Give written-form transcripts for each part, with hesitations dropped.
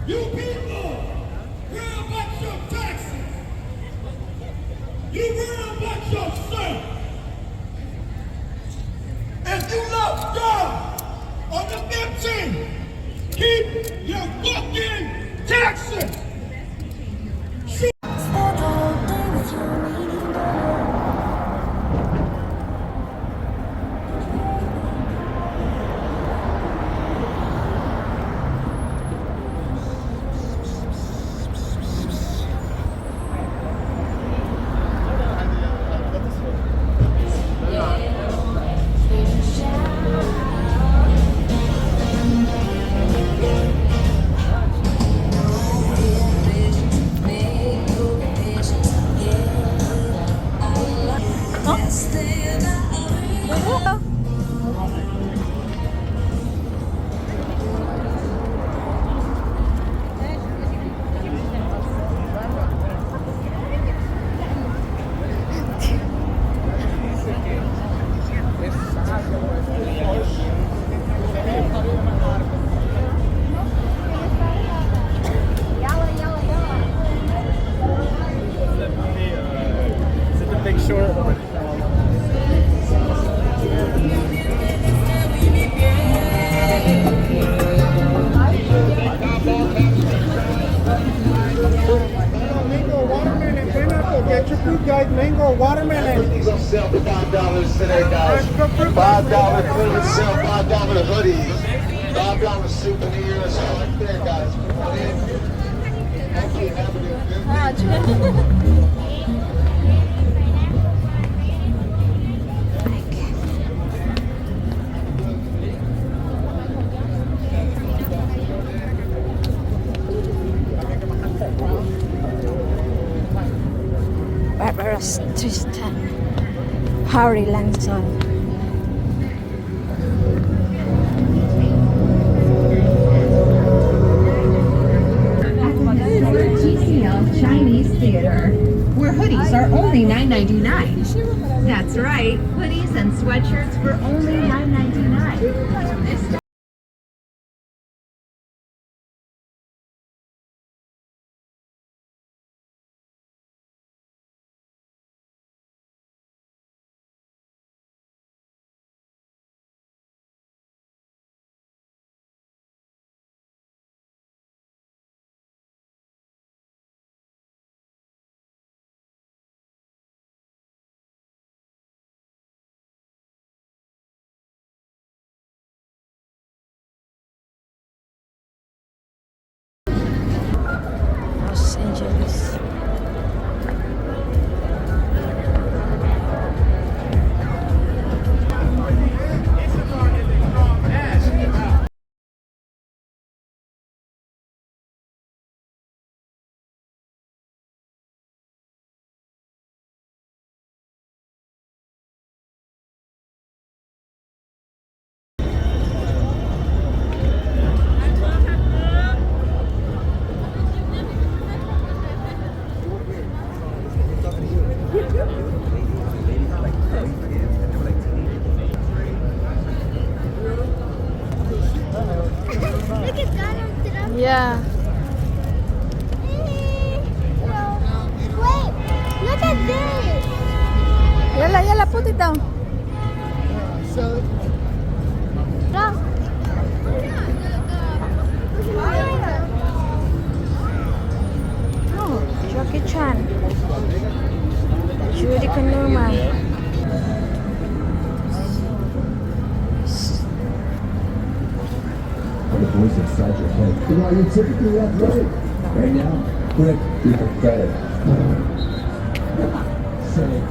You people, worry about your taxes. You worry about yourself. If you love God on the 15th, keep your fucking taxes. Get your fruit, guys. Mango, watermelon. These on sale for $5 today, guys. $5 clearance sale, $5 hoodies, $5 souvenirs. Right there, guys. Come on in. Hopefully have a good Barbaros Tristan Harry Lanson. TCL Chinese Theater, where hoodies are only $9.99. That's right, hoodies and sweatshirts for only $9.99. Los Angeles. Yeah. Wait, look at this. Yalla, put it down. No. Oh, Jackie Chan. Judy Kanuma. The voice inside your head. While you're typically athletic. Right now, quick, be pathetic. Say.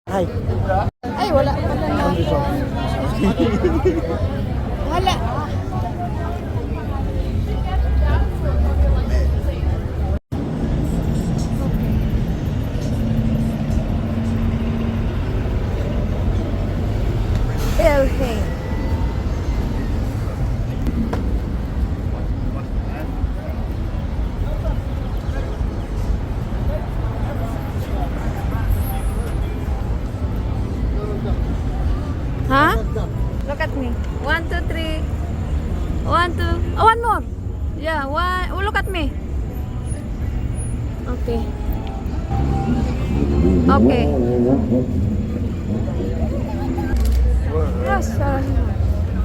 Ay, Ay, wala pa na na. Wala. Okay. Huh? Look at me. 1, 2, 3. 1, 2. Oh, one more. Yeah, one. Oh, look at me. Okay. Okay. Yes, sir.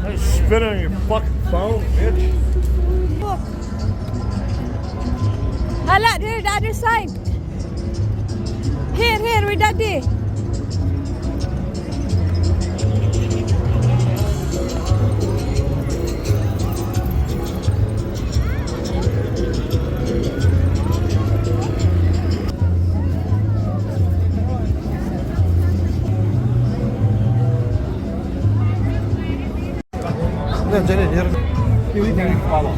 hey, spit on your fucking phone, bitch. Look. Hala, there, the other side. Here, with daddy. 네, 쟤네 얘를. 여기 되게 봐봐.